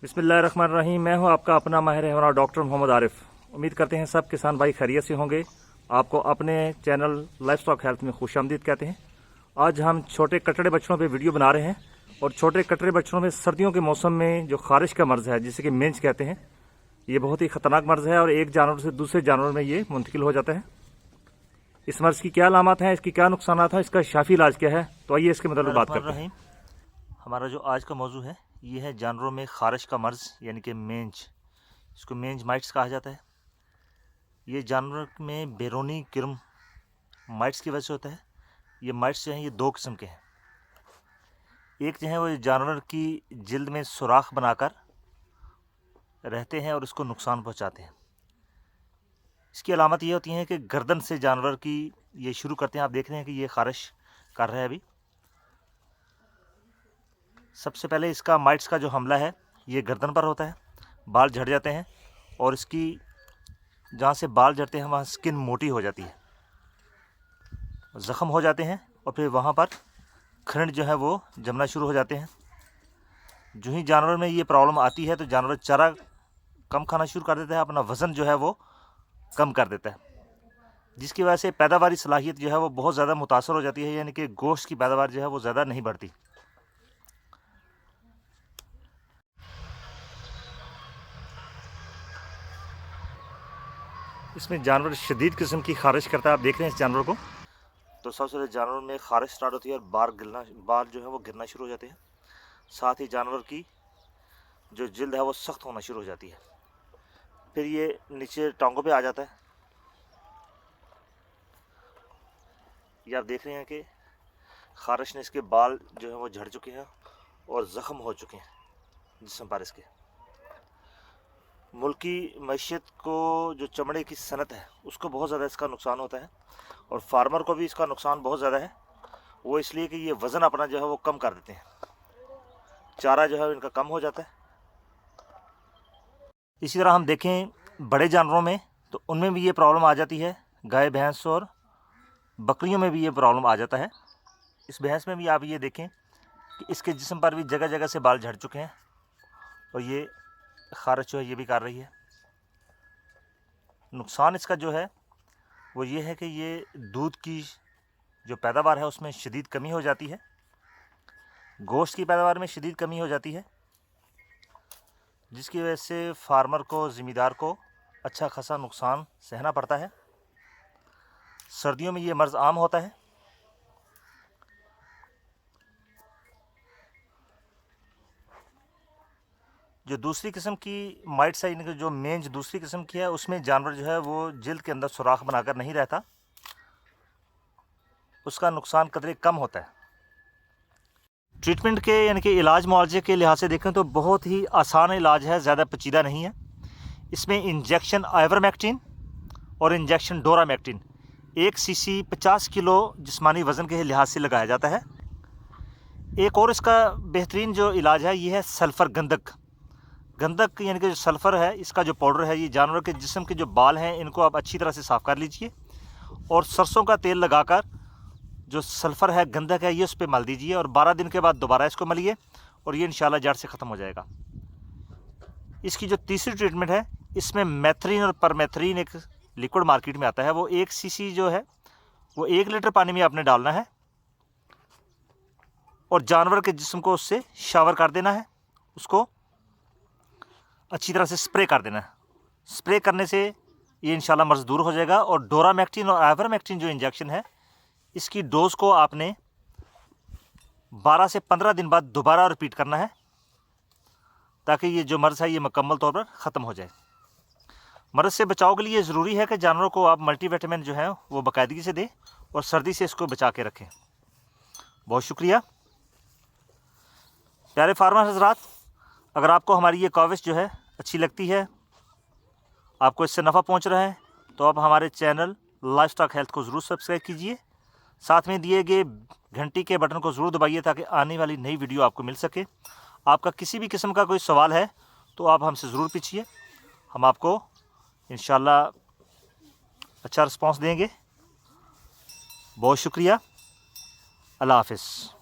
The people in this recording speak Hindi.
बिस्मिल्लाहिर्रहमानिर्रहीम। मैं हूं आपका अपना माहिर हैवान डॉक्टर मोहम्मद आरिफ। उम्मीद करते हैं सब किसान भाई खैरियत से होंगे। आपको अपने चैनल लाइफस्टॉक हेल्थ में खुशामदीद कहते हैं। आज हम छोटे कटड़े बच्चों पे वीडियो बना रहे हैं और छोटे कटड़े बच्चों में सर्दियों के मौसम में जो खारिश का मर्ज है जिसे कि मेंज कहते हैं, ये बहुत ही खतरनाक मर्ज है और एक जानवर से दूसरे जानवर में ये मुंतकिल हो जाता है। इस मर्ज की क्या अलामत हैं, इसकी क्या नुकसान है, इसका शाफी इलाज क्या है, तो आइए इसके मतलब बात करते हैं। हमारा जो आज का मौजू है ये है जानवरों में खारिश का मर्ज यानी कि मेंज। इसको मेंज माइट्स कहा जाता है। ये जानवर में बेरोनी किर्म माइट्स की वजह से होता है। ये माइट्स जो हैं ये दो किस्म के हैं। एक जो है वो जानवर की जिल्द में सुराख बनाकर रहते हैं और इसको नुकसान पहुंचाते हैं। इसकी अलामत ये होती है कि गर्दन से जानवर की ये शुरू करते हैं। आप देख रहे हैं कि ये खारिश कर रहा है अभी। सबसे पहले इसका माइट्स का जो हमला है ये गर्दन पर होता है। बाल झड़ जाते हैं और इसकी जहाँ से बाल झड़ते हैं वहाँ स्किन मोटी हो जाती है, ज़ख़म हो जाते हैं और फिर वहाँ पर खंड जो है वो जमना शुरू हो जाते हैं। जो ही जानवर में ये प्रॉब्लम आती है तो जानवर चारा कम खाना शुरू कर देता है, अपना वज़न जो है वो कम कर देता है, जिसकी वजह से पैदावारी सलाहियत जो है वो बहुत ज़्यादा मुतासर हो जाती है, यानी कि गोश्त की पैदावार जो है वो ज़्यादा नहीं बढ़ती। इसमें जानवर शदीद किस्म की खारिश करता है। आप देख रहे हैं इस जानवर को, तो सबसे पहले जानवर में खारिश स्टार्ट होती है और बाल जो है वो गिरना शुरू हो जाते हैं। साथ ही जानवर की जो जिल्द है वो सख्त होना शुरू हो जाती है। फिर ये नीचे टांगों पे आ जाता है। ये आप देख रहे हैं कि खारिश ने इसके बाल जो है वो झड़ चुके हैं और ज़ख़म हो चुके हैं जिस्म पर इसके। मुल्की मईशत को जो चमड़े की सनत है उसको बहुत ज़्यादा इसका नुकसान होता है और फार्मर को भी इसका नुकसान बहुत ज़्यादा है। वो इसलिए कि ये वज़न अपना जो है वो कम कर देते हैं, चारा जो है इनका कम हो जाता है। इसी तरह हम देखें बड़े जानवरों में तो उनमें भी ये प्रॉब्लम आ जाती है। गाय भैंस और बकरियों में भी ये प्रॉब्लम आ जाता है। इस भैंस में भी आप ये देखें कि इसके जिस्म पर भी जगह जगह से बाल झड़ चुके हैं और ये खारिश जो है ये भी कर रही है। नुकसान इसका जो है वो ये है कि ये दूध की जो पैदावार है उसमें शदीद कमी हो जाती है, गोश्त की पैदावार में शदीद कमी हो जाती है, जिसकी वजह से फार्मर को, ज़िम्मेदार को अच्छा खासा नुकसान सहना पड़ता है। सर्दियों में ये मर्ज़ आम होता है। जो दूसरी किस्म की माइट्स है, इनकी जो मेंज दूसरी किस्म की है, उसमें जानवर जो है वो जिल्द के अंदर सुराख बनाकर नहीं रहता, उसका नुकसान कदरे कम होता है। ट्रीटमेंट के यानी कि इलाज मुआवजे के लिहाज से देखें तो बहुत ही आसान इलाज है, ज़्यादा पेचीदा नहीं है। इसमें इंजेक्शन आइवरमेक्टिन और इंजेक्शन डोरामेक्टिन 1 सीसी 50 किलो जिस्मानी वज़न के लिहाज से लगाया जाता है। एक और इसका बेहतरीन जो इलाज है ये है सल्फ़र गंधक यानी कि जो सल्फ़र है इसका जो पाउडर है, ये जानवर के जिस्म के जो बाल हैं इनको आप अच्छी तरह से साफ़ कर लीजिए और सरसों का तेल लगाकर जो सल्फ़र है, गंधक है, ये उस पर मल दीजिए और 12 दिन के बाद दोबारा इसको मलिए और ये इंशाल्लाह जड़ से ख़त्म हो जाएगा। इसकी जो तीसरी ट्रीटमेंट है इसमें मेथरीन और परमेथरीन एक लिक्विड मार्केट में आता है, वो 1 सीसी जो है वो 1 लीटर पानी में आपने डालना है और जानवर के जिस्म को उससे शावर कर देना है, उसको अच्छी तरह से स्प्रे कर देना है। स्प्रे करने से ये इंशाल्लाह मर्ज़ दूर हो जाएगा। और डोरामेक्टिन और आइवरमेक्टिन जो इंजेक्शन है इसकी डोज़ को आपने 12 से 15 दिन बाद दोबारा रिपीट करना है ताकि ये जो मर्ज़ है ये मुकम्मल तौर पर ख़त्म हो जाए। मर्ज़ से बचाव के लिए ज़रूरी है कि जानवरों को आप मल्टीविटामिन जो है वो बाकायदगी से दें और सर्दी से इसको बचा के रखें। बहुत शुक्रिया प्यारे फार्मर हज़रात। अगर आपको हमारी ये कवरेज जो है अच्छी लगती है, आपको इससे नफ़ा पहुंच रहा है, तो आप हमारे चैनल लाइफस्टॉक हेल्थ को ज़रूर सब्सक्राइब कीजिए। साथ में दिए गए घंटी के बटन को ज़रूर दबाइए ताकि आने वाली नई वीडियो आपको मिल सके। आपका किसी भी किस्म का कोई सवाल है तो आप हमसे ज़रूर पूछिए, हम आपको इंशाल्लाह अच्छा रिस्पांस देंगे। बहुत शुक्रिया। अल्लाह हाफ़िज़।